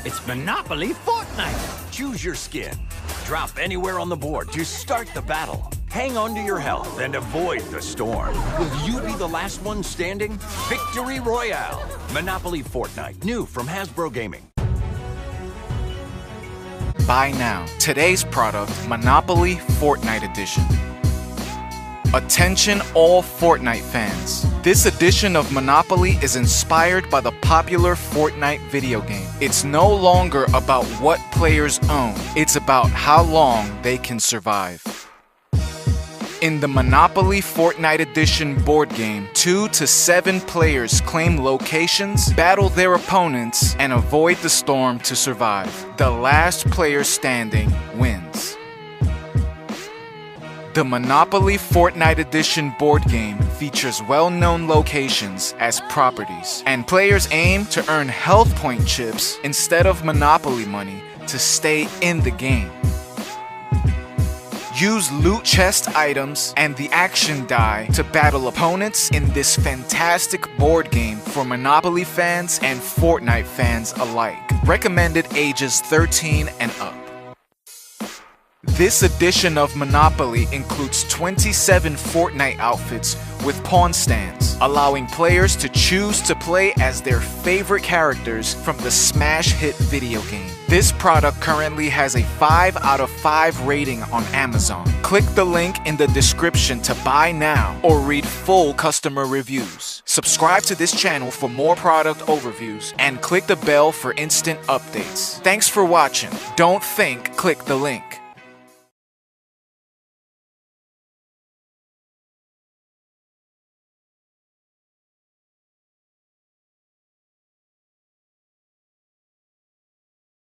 It's Monopoly Fortnite! Choose your skin. Drop anywhere on the board to start the battle. Hang on to your health and avoid the storm. Will you be the last one standing? Victory Royale! Monopoly Fortnite, new from Hasbro Gaming. Buy now. Today's product, Monopoly Fortnite Edition. Attention all Fortnite fans. This edition of Monopoly is inspired by the popular Fortnite video game. It's no longer about what players own, it's about how long they can survive. In the Monopoly Fortnite Edition board game, 2 to 7 players claim locations, battle their opponents, and avoid the storm to survive. The last player standing wins. The Monopoly Fortnite Edition board game features well-known locations as properties, and players aim to earn health point chips instead of Monopoly money to stay in the game. Use loot chest items and the action die to battle opponents in this fantastic board game for Monopoly fans and Fortnite fans alike. Recommended ages 13 and up. This edition of Monopoly includes 27 Fortnite outfits with pawn stands, allowing players to choose to play as their favorite characters from the smash hit video game. This product currently has a 5 out of 5 rating on Amazon. Click the link in the description to buy now or read full customer reviews. Subscribe to this channel for more product overviews and click the bell for instant updates. Thanks for watching. Don't think, click the link.